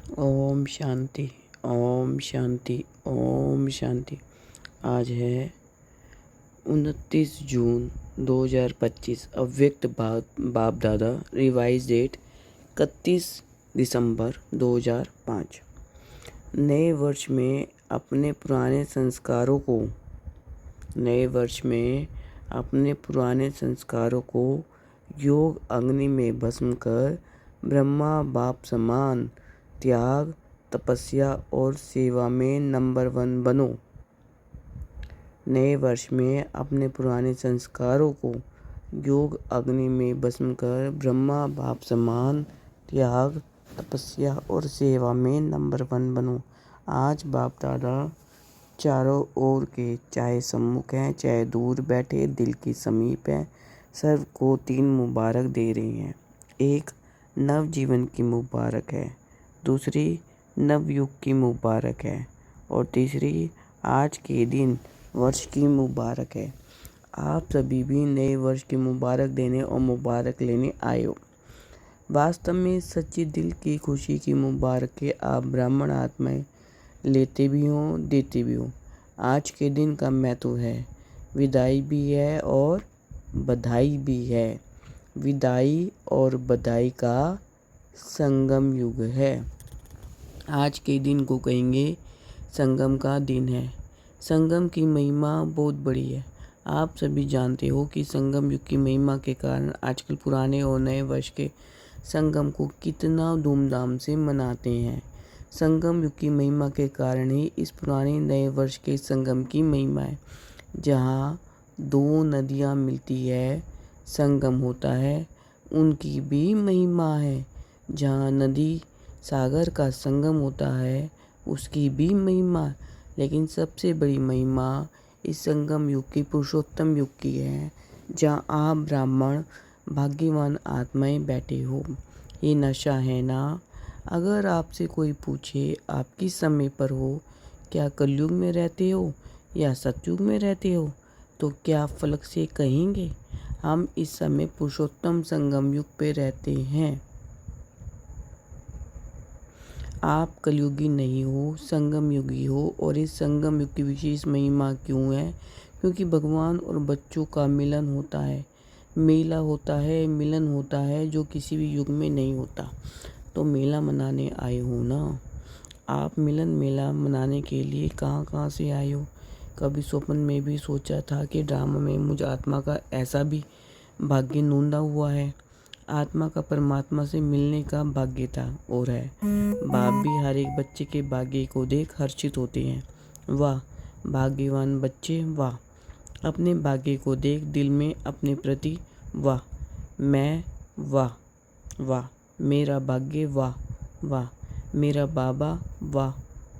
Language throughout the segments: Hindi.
ओम शांति। ओम शांति। ओम शांति। आज है 29 जून 2025। अव्यक्त बाप दादा। रिवाइज डेट 31 दिसंबर 2005। नए वर्ष में अपने पुराने संस्कारों को योग अग्नि में भस्म कर ब्रह्मा बाप समान त्याग, तपस्या और सेवा में नंबर 1 बनो। नए वर्ष में अपने पुराने संस्कारों को योग अग्नि में भस्म कर ब्रह्मा बाप समान त्याग, तपस्या और सेवा में नंबर 1 बनो। आज बाप दादा चारों ओर के, चाहे सम्मुख हैं चाहे दूर बैठे, दिल के समीप हैं, सर्व को 3 मुबारक दे रही हैं। एक, नव जीवन की मुबारक है। दूसरी, नवयुग की मुबारक है। और तीसरी, आज के दिन वर्ष की मुबारक है। आप सभी भी नए वर्ष की मुबारक देने और मुबारक लेने आए हो। वास्तव में सच्ची दिल की खुशी की मुबारक के आप ब्राह्मण आत्माएं लेते भी हो, देते भी हो। आज के दिन का महत्व है, विदाई भी है और बधाई भी है। विदाई और बधाई का संगम युग है। आज के दिन को कहेंगे संगम का दिन है। संगम की महिमा बहुत बड़ी है। आप सभी जानते हो कि संगम युग की महिमा के कारण आजकल पुराने और नए वर्ष के संगम को कितना धूमधाम से मनाते हैं। संगम युग की महिमा के कारण ही इस पुराने नए वर्ष के संगम की महिमा है। जहाँ 2 नदियाँ मिलती है, संगम होता है, उनकी भी महिमा है। जहाँ नदी सागर का संगम होता है, उसकी भी महिमा। लेकिन सबसे बड़ी महिमा इस संगम युग की, पुरुषोत्तम युग की है, जहाँ आप ब्राह्मण भाग्यवान आत्माएं बैठे हो। ये नशा है ना। अगर आपसे कोई पूछे आप किस समय पर हो, क्या कलयुग में रहते हो या सतयुग में रहते हो, तो क्या फलक से कहेंगे हम इस समय पुरुषोत्तम संगम युग पे रहते हैं। आप कलयुगी नहीं हो, संगम युगी हो। और इस संगम युग की विशेष महिमा क्यों है? क्योंकि भगवान और बच्चों का मिलन होता है, मेला होता है, मिलन होता है, जो किसी भी युग में नहीं होता। तो मेला मनाने आए हो ना। आप मिलन मेला मनाने के लिए कहाँ कहाँ से आए हो? कभी स्वप्न में भी सोचा था कि ड्रामा में मुझ आत्मा का ऐसा भी भाग्य नूंदा हुआ है। आत्मा का परमात्मा से मिलने का भाग्य था और है। बाप भी हर एक बच्चे के भाग्य को देख हर्षित होते हैं। वाह भाग्यवान बच्चे, वाह। अपने भाग्य को देख दिल में अपने प्रति वाह, मैं वाह वाह, मेरा भाग्य वाह वाह, मेरा बाबा वाह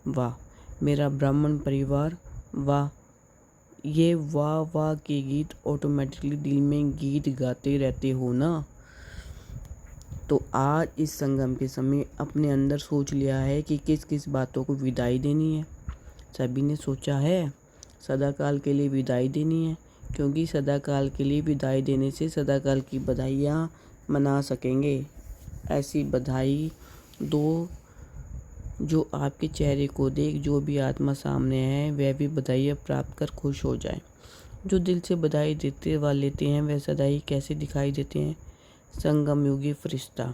वाह, मेरा ब्राह्मण परिवार वाह। ये वाह वाह के गीत ऑटोमेटिकली दिल में गीत गाते रहते हो ना। तो आज इस संगम के समय अपने अंदर सोच लिया है कि किस किस बातों को विदाई देनी है। सभी ने सोचा है सदाकाल के लिए विदाई देनी है, क्योंकि सदाकाल के लिए विदाई देने से सदाकाल की बधाइयाँ मना सकेंगे। ऐसी बधाई दो जो आपके चेहरे को देख जो भी आत्मा सामने है वह भी बधाइयाँ प्राप्त कर खुश हो जाए। जो दिल से बधाई देते व लेते हैं वह सदाई कैसे दिखाई देते हैं? संगम योगी फरिश्ता।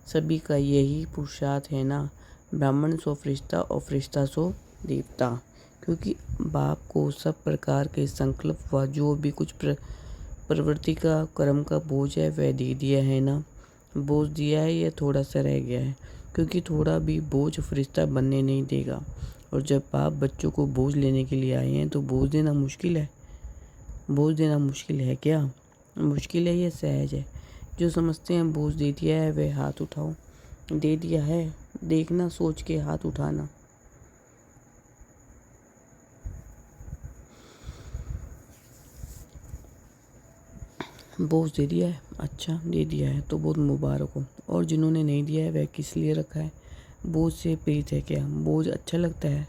सभी का यही पुरुषार्थ है ना। ब्राह्मण सो फरिश्ता और फरिश्ता सो देवता। क्योंकि बाप को सब प्रकार के संकल्प व जो भी कुछ प्रवृत्ति का कर्म का बोझ है वह दे दिया है ना। बोझ दिया है या थोड़ा सा रह गया है? क्योंकि थोड़ा भी बोझ फरिश्ता बनने नहीं देगा। और जब बाप बच्चों को बोझ लेने के लिए आए हैं तो बोझ देना मुश्किल है? बोझ देना मुश्किल है क्या? मुश्किल है या सहज है? जो समझते हैं बोझ दे दिया है वह हाथ उठाओ। दे दिया है? देखना, सोच के हाथ उठाना। बोझ दे दिया है? अच्छा दे दिया है तो बहुत मुबारक हो। और जिन्होंने नहीं दिया है वह किस लिए रखा है? बोझ से प्रीत है क्या? बोझ अच्छा लगता है?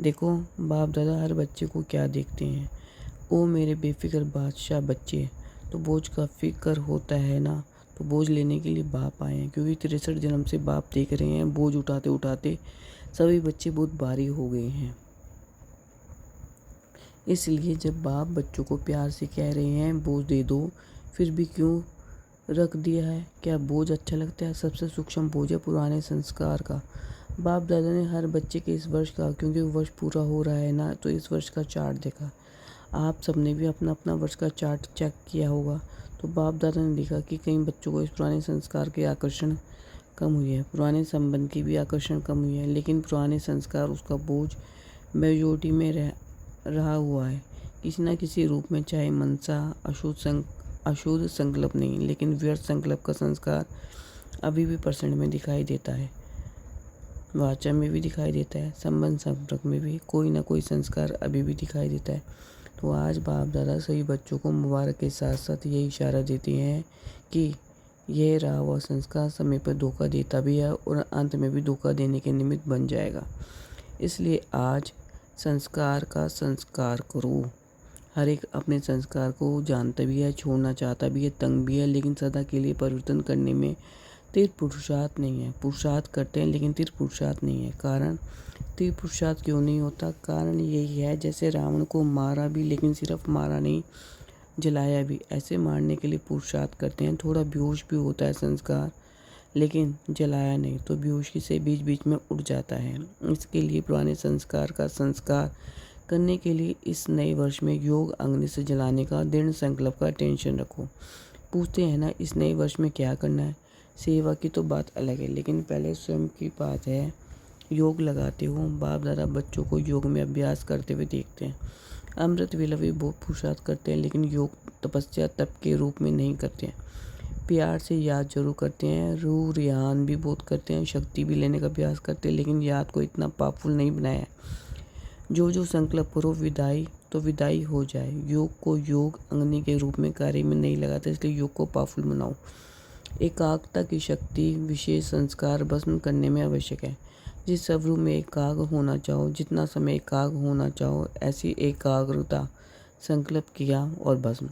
देखो बाप दादा हर बच्चे को क्या देखते हैं, ओ मेरे बेफिक्र बादशाह बच्चे। तो बोझ का फिक्र होता है ना। तो बोझ लेने के लिए बाप आए हैं, क्योंकि 63 जन्म से बाप देख रहे हैं बोझ उठाते उठाते सभी बच्चे बहुत भारी हो गए हैं। इसलिए जब बाप बच्चों को प्यार से कह रहे हैं बोझ दे दो, फिर भी क्यों रख दिया है? क्या बोझ अच्छा लगता है? सबसे सूक्ष्म बोझ है पुराने संस्कार का। बाप दादा ने हर बच्चे के इस वर्ष का, क्योंकि वर्ष पूरा हो रहा है ना, तो इस वर्ष का चार्ट देखा। आप सबने भी अपना अपना वर्ष का चार्ट चेक किया होगा। तो बाप दादा ने देखा कि कई बच्चों को इस पुराने संस्कार के आकर्षण कम हुई है, पुराने संबंध की भी आकर्षण कम हुई है, लेकिन पुराने संस्कार उसका बोझ मेजोरिटी में रहा हुआ है किसी न किसी रूप में, चाहे मनसा अशुद्ध संकल्प नहीं, लेकिन व्यर्थ संकल्प का संस्कार अभी भी परसेंट में दिखाई देता है, वाचा में भी दिखाई देता है, संबंध संपर्क में भी कोई ना कोई संस्कार अभी भी दिखाई देता है। तो आज बाप दादा सभी बच्चों को मुबारक के साथ साथ ये इशारा देते हैं कि यह रहा हुआ संस्कार समय पर धोखा देता भी है और अंत में भी धोखा देने के निमित्त बन जाएगा। इसलिए आज संस्कार का संस्कार करो। हर एक अपने संस्कार को जानता भी है, छोड़ना चाहता भी है, तंग भी है, लेकिन सदा के लिए परिवर्तन करने में तीव्र पुरुषार्थ नहीं है। पुरुषार्थ करते हैं लेकिन तीव्र पुरुषार्थ नहीं है। कारण तीव्र पुरुषार्थ क्यों नहीं होता? कारण यही है, जैसे रावण को मारा भी, लेकिन सिर्फ मारा नहीं, जलाया भी। ऐसे मारने के लिए पुरुषार्थ करते हैं, थोड़ा बेहोश भी होता है संस्कार, लेकिन जलाया नहीं तो बेहोशी से बीच बीच में उड़ जाता है। इसके लिए पुराने संस्कार का संस्कार करने के लिए इस नए वर्ष में योग अग्नि से जलाने का दृढ़ संकल्प का टेंशन रखो। पूछते हैं ना इस नए वर्ष में क्या करना है? सेवा की तो बात अलग है, लेकिन पहले स्वयं की बात है। योग लगाते हो, बाप दादा बच्चों को योग में अभ्यास करते हुए देखते हैं। अमृत वेला भी बहुत पुरुषार्थ करते हैं, लेकिन योग तपस्या तप के रूप में नहीं करते हैं। प्यार से याद जरूर करते हैं, रूह रियान भी बहुत करते हैं, शक्ति भी लेने का अभ्यास करते हैं, लेकिन याद को इतना पावरफुल नहीं बनाया है। जो संकल्प करो विदाई तो विदाई हो जाए। योग को योग अग्नि के रूप में कार्य में नहीं लगाता, इसलिए योग को पावरफुल बनाओ। एकाग्रता की शक्ति विशेष संस्कार भस्म करने में आवश्यक है। जिस स्वरूप में एकाग्र होना चाहो, जितना समय एकाग्र होना चाहो, ऐसी एकाग्रता संकल्प किया और भस्म,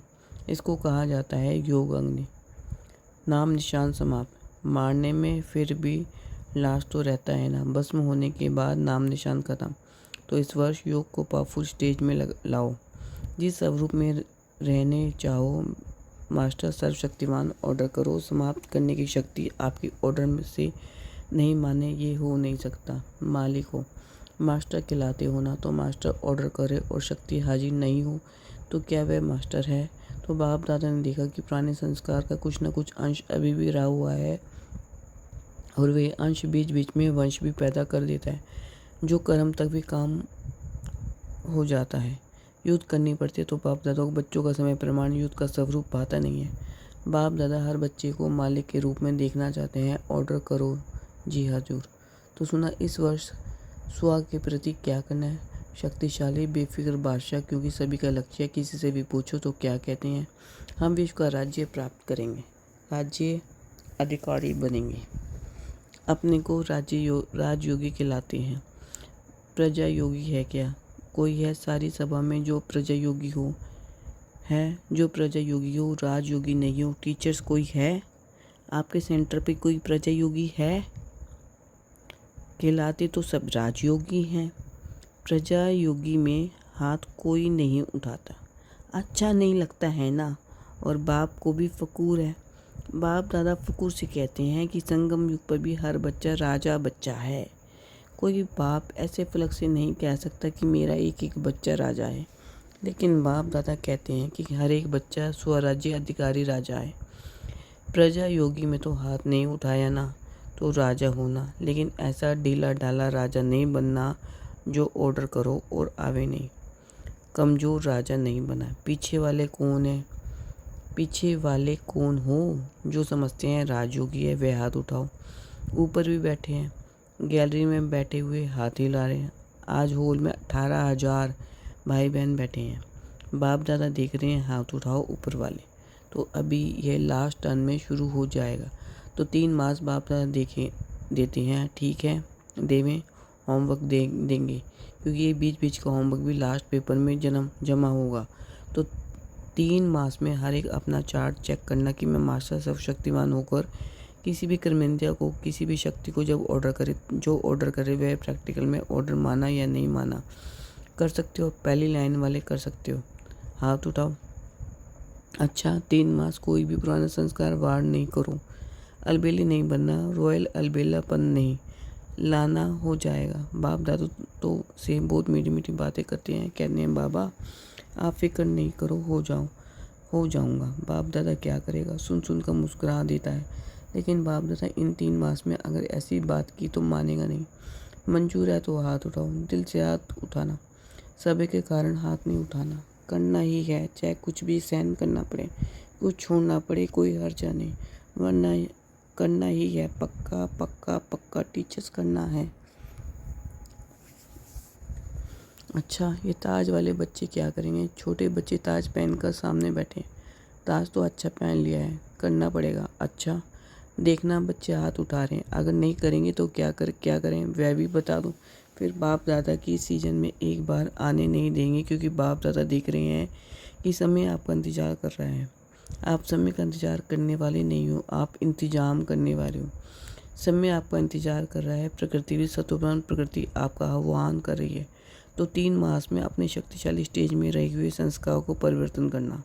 इसको कहा जाता है योग अग्नि। नाम निशान समाप्त। मारने में फिर भी लास्ट तो रहता है ना, भस्म होने के बाद नाम निशान खत्म। तो इस वर्ष योग को पावरफुल स्टेज में लाओ। जिस स्वरूप में रहने चाहो, मास्टर सर्वशक्तिमान ऑर्डर करो। समाप्त करने की शक्ति आपकी ऑर्डर में से नहीं माने ये हो नहीं सकता। मालिक हो, मास्टर खिलाते हो ना, तो मास्टर ऑर्डर करे और शक्ति हाजिर नहीं हो तो क्या वह मास्टर है? तो बाप दादा ने देखा कि पुराने संस्कार का कुछ न कुछ अंश अभी भी रहा हुआ है, और वे अंश बीच बीच में वंश भी पैदा कर देता है, जो कर्म तक भी काम हो जाता है। युद्ध करनी पड़ती है तो बाप दादा को बच्चों का समय प्रमाण युद्ध का स्वरूप पाता नहीं है। बाप दादा हर बच्चे को मालिक के रूप में देखना चाहते हैं। ऑर्डर करो जी हजूर। तो सुना इस वर्ष सुहाग के प्रति क्या करना है? शक्तिशाली बेफिक्र बादशाह, क्योंकि सभी का लक्ष्य है। किसी से भी पूछो तो क्या कहते हैं? हम विश्व का राज्य प्राप्त करेंगे, राज्य अधिकारी बनेंगे, अपने को राजयोगी कहलाते हैं। प्रजा योगी है क्या? कोई है सारी सभा में जो प्रजा योगी हो? है जो प्रजा योगी हो, राजयोगी नहीं हो? टीचर्स कोई है आपके सेंटर पे? कोई प्रजा योगी है? कहलाते तो सब राजयोगी हैं। प्रजा योगी में हाथ कोई नहीं उठाता। अच्छा नहीं लगता है ना? और बाप को भी फकूर है। बाप दादा फकूर से कहते हैं कि संगम युग पर भी हर बच्चा राजा बच्चा है। कोई बाप ऐसे फलक से नहीं कह सकता कि मेरा एक एक बच्चा राजा है, लेकिन बाप दादा कहते हैं कि हर एक बच्चा स्वराज्य अधिकारी राजा है। प्रजा योगी में तो हाथ नहीं उठाया ना, तो राजा होना, लेकिन ऐसा ढीला ढाला राजा नहीं बनना जो ऑर्डर करो और आवे नहीं। कमज़ोर राजा नहीं बना। पीछे वाले कौन है? पीछे वाले कौन हो? जो समझते हैं राजयोगी है वे हाथ उठाओ। ऊपर भी बैठे हैं, गैलरी में बैठे हुए हाथ हिला रहे हैं। आज हॉल में 18,000 भाई बहन बैठे हैं। बाप दादा देख रहे हैं, हाथ उठाओ ऊपर वाले। तो अभी यह लास्ट टर्न में शुरू हो जाएगा, तो 3 मास बाप दादा देते हैं, ठीक है, देवें, होमवर्क देंगे, क्योंकि ये बीच बीच का होमवर्क भी लास्ट पेपर में जमा होगा। तो 3 मास में हर एक अपना चार्ट चेक करना कि मैं मास्टर सर्वशक्तिमान होकर किसी भी कर्मेंद्रिया को, किसी भी शक्ति को जब ऑर्डर करे, जो ऑर्डर करे वह प्रैक्टिकल में ऑर्डर माना या नहीं माना। कर सकते हो? पहली लाइन वाले कर सकते हो, हाथ उठाओ। अच्छा, 3 मास कोई भी पुराना संस्कार वार नहीं करो। अलबेली नहीं बनना, रॉयल अलबेलापन नहीं लाना, हो जाएगा। बाप दादा तो से बहुत मीठी मीठी बातें करते हैं, कहते हैं बाबा आप फिक्र नहीं करो, हो जाऊंगा। बाप दादा क्या करेगा, सुन सुन कर मुस्कुरा देता है। लेकिन बाप दादा इन 3 मास में अगर ऐसी बात की तो मानेगा नहीं। मंजूर है तो हाथ उठाओ, दिल से हाथ उठाना, सभी के कारण हाथ नहीं उठाना। करना ही है, चाहे कुछ भी सहन करना पड़े, कुछ छोड़ना पड़े, कोई हर्जा नहीं, वरना करना ही है। पक्का पक्का पक्का टीचर्स करना है। अच्छा, ये ताज वाले बच्चे क्या करेंगे? छोटे बच्चे ताज पहनकर सामने बैठे। ताज तो अच्छा पहन लिया है, करना पड़ेगा। अच्छा, देखना बच्चे हाथ उठा रहे हैं, अगर नहीं करेंगे तो क्या करें वह भी बता दूं। फिर बाप दादा की सीजन में एक बार आने नहीं देंगे, क्योंकि बाप दादा देख रहे हैं कि समय आपका इंतज़ार कर रहा है। आप समय का इंतज़ार करने वाले नहीं हो, आप इंतजाम करने वाले हो। समय आपका इंतज़ार कर रहा है, प्रकृति भी सतोपन प्रकृति आपका आह्वान कर रही है। तो 3 मास में अपने शक्तिशाली स्टेज में रहे हुए संस्कारों को परिवर्तन करना।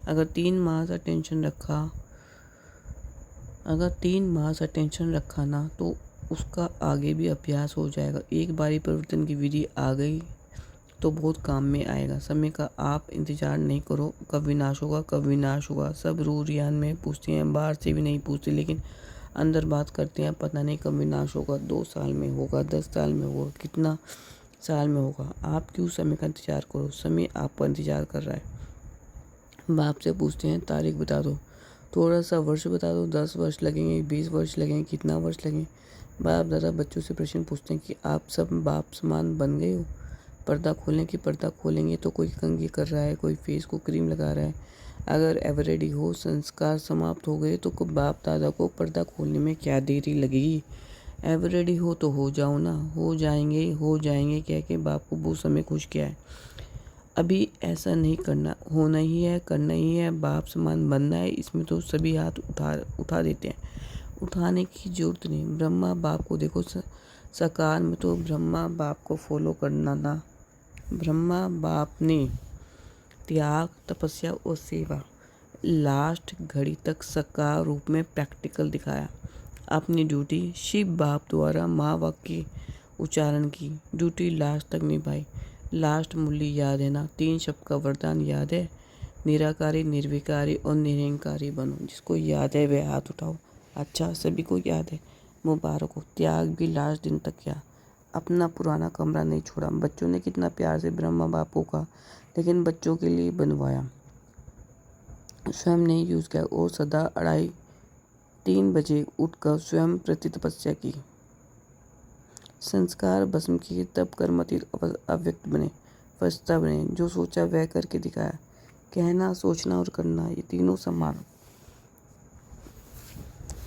अगर 3 मास अटेंशन रखा ना तो उसका आगे भी अभ्यास हो जाएगा। एक बारी परिवर्तन की विधि आ गई तो बहुत काम में आएगा। समय का आप इंतजार नहीं करो, कब विनाश होगा, कब विनाश होगा। सब रूह रियान में पूछते हैं, बाहर से भी नहीं पूछते, लेकिन अंदर बात करते हैं, पता नहीं कब विनाश होगा, 2 साल में होगा, 10 साल में होगा, कितना साल में होगा। आप क्यों समय का इंतजार करो, समय आपका इंतजार कर रहा है। बाप से पूछते हैं तारीख बता दो, थोड़ा सा वर्ष बता दो, 10 वर्ष लगेंगे, 20 वर्ष लगेंगे, कितना वर्ष लगेंगे। बाप दादा बच्चों से प्रश्न पूछते हैं कि आप सब बाप समान बन गए हो। पर्दा खोलने की पर्दा खोलेंगे तो कोई कंघी कर रहा है, कोई फेस को क्रीम लगा रहा है। अगर एवर रेडी हो, संस्कार समाप्त हो गए तो बाप दादा को पर्दा खोलने में क्या देरी लगेगी। एवर रेडी हो तो हो जाओ ना, हो जाएंगे कह के बाप को बहुत समय खुश किया है। अभी ऐसा नहीं करना, होना ही है, करना ही है, बाप समान बनना है। इसमें तो सभी हाथ उठा देते हैं, उठाने की जरूरत नहीं। ब्रह्मा बाप को देखो, साकार में तो ब्रह्मा बाप को फॉलो करना ना। ब्रह्मा बाप ने त्याग, तपस्या और सेवा लास्ट घड़ी तक साकार रूप में प्रैक्टिकल दिखाया। अपनी ड्यूटी शिव बाप द्वारा माँ वाक्य उच्चारण की, ड्यूटी लास्ट तक निभाई। लास्ट मूल्य याद है ना, 3 शब्द का वरदान याद है, निराकारी, निर्विकारी और निरंकारी बनो। जिसको याद है वह हाथ उठाओ। अच्छा, सभी को याद है, मुबारक हो। त्याग भी लास्ट दिन तक किया, अपना पुराना कमरा नहीं छोड़ा। बच्चों ने कितना प्यार से ब्रह्मा बापू का, लेकिन बच्चों के लिए बनवाया, स्वयं नहीं यूज किया। और सदा 2:30-3 बजे उठकर स्वयं प्रति तपस्या की, संस्कार भस्म किए, तब कर्मातीत अव्यक्त बने, फरिश्ता बने। जो सोचा वह करके दिखाया। कहना, सोचना और करना, ये तीनों समान।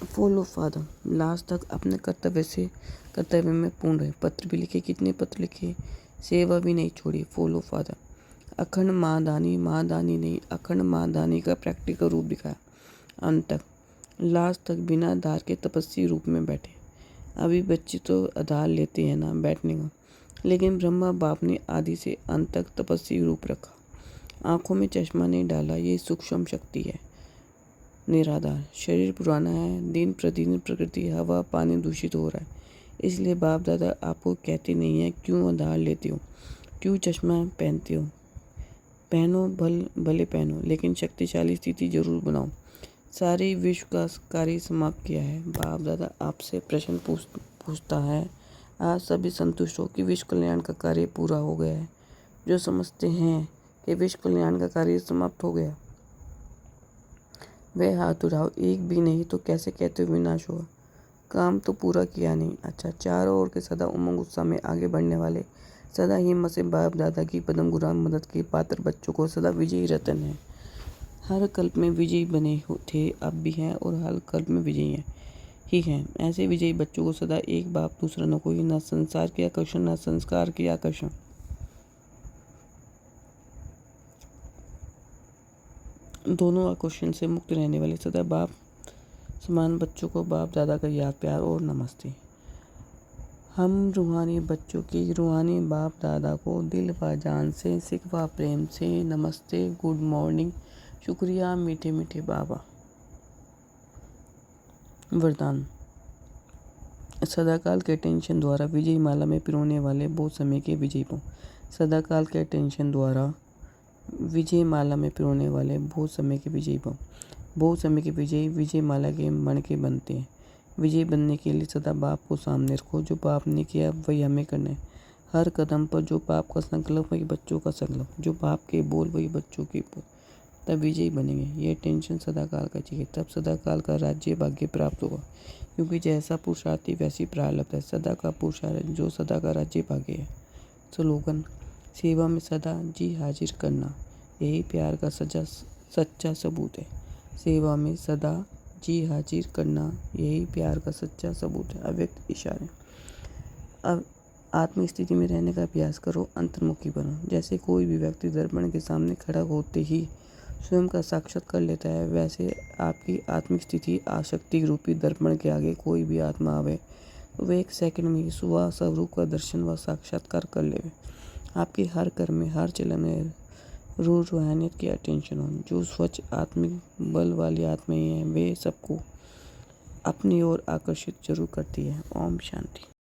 फॉलो फादर, लास्ट तक अपने कर्तव्य में पूर्ण रहे। पत्र भी लिखे, कितने पत्र लिखे, सेवा भी नहीं छोड़ी। फॉलो फादर, अखंड महादानी नहीं, अखंड महादानी का प्रैक्टिकल रूप दिखाया। अंत तक, लास्ट तक बिना आधार के तपस्वी रूप में बैठे। अभी बच्चे तो आधार लेते हैं ना बैठने का, लेकिन ब्रह्मा बाप ने आदि से अंत तक तपस्वी रूप रखा। आंखों में चश्मा नहीं डाला, ये सूक्ष्म शक्ति है। निराधार, शरीर पुराना है, दिन प्रतिदिन प्रकृति, हवा, पानी दूषित हो रहा है। इसलिए बाप दादा आपको कहते नहीं है क्यों आधार लेते हो, क्यों चश्मा पहनते हो। पहनो, भले पहनो, लेकिन शक्तिशाली स्थिति जरूर बनाओ। सारे विश्व का कार्य समाप्त किया है। बाप दादा आपसे प्रश्न पूछता है, आज सभी संतुष्ट हो कि विश्व कल्याण का कार्य पूरा हो गया है। जो समझते हैं कि विश्व कल्याण का कार्य समाप्त हो गया वह हाथ उठाओ। एक भी नहीं तो कैसे कहते हो विनाश हुआ, काम तो पूरा किया नहीं। अच्छा, चारों ओर के सदा उमंग उत्साह में आगे बढ़ने वाले, सदा हिम्मत से बाप दादा की पदम गुराम मदद के पात्र बच्चों को सदा विजयी रतन है। हर कल्प में विजयी बने थे, अब भी हैं और हर कल्प में विजयी ही हैं। ऐसे विजयी बच्चों को सदा एक बाप दूसरा न कोई, न संसार की आकर्षण, न संस्कार की आकर्षण। दोनों क्वेश्चन से मुक्त रहने वाले सदा बाप समान बच्चों को बाप दादा का याद प्यार और नमस्ते। हम रूहानी बच्चों की रूहानी बाप दादा को दिल व जान से सिख व प्रेम से नमस्ते, गुड मॉर्निंग, शुक्रिया मीठे मीठे बाबा। वरदान। सदाकाल के टेंशन द्वारा विजय माला में पिरोने वाले बहुत समय के विजय भव। सदाकाल के टेंशन द्वारा विजय माला में पिरोने वाले बहुत समय के विजय भव। बहुत समय के विजय माला के मणके बनते हैं। विजय बनने के लिए सदा बाप को सामने रखो। जो पाप ने किया वही हमें करना है। हर कदम पर जो पाप का संकल्प वही बच्चों का संकल्प, जो पाप के बोल वही बच्चों के बोल, तब विजयी बनेंगे। ये टेंशन सदाकाल का चाहिए, तब सदाकाल का राज्य भाग्य प्राप्त होगा। क्योंकि जैसा पुरुषार्थी वैसी प्रारब्ध है। सदा का पुरुषार्थ जो सदा का राज्य भाग्य है। स्लोगन। सेवा में सदा जी हाजिर करना यही प्यार का सच्चा सबूत है। सेवा में सदा जी हाजिर करना यही प्यार का सच्चा सबूत है। अव्यक्त इशारे। अब आत्मिक स्थिति में रहने का अभ्यास करो, अंतर्मुखी बनो। जैसे कोई भी व्यक्ति दर्पण के सामने खड़ा होते ही स्वयं का साक्षात कर लेता है, वैसे आपकी आत्मिक स्थिति आसक्ति रूपी दर्पण के आगे कोई भी आत्मा आवे तो वे एक सेकंड में सुबह स्वरूप का दर्शन व साक्षात्कार कर लेवे। आपके हर कर्म में, हर चलन में रूहानियत की अटेंशन हो। जो स्वच्छ आत्मिक बल वाली आत्माएं हैं वे सबको अपनी ओर आकर्षित जरूर करती है। ओम शांति।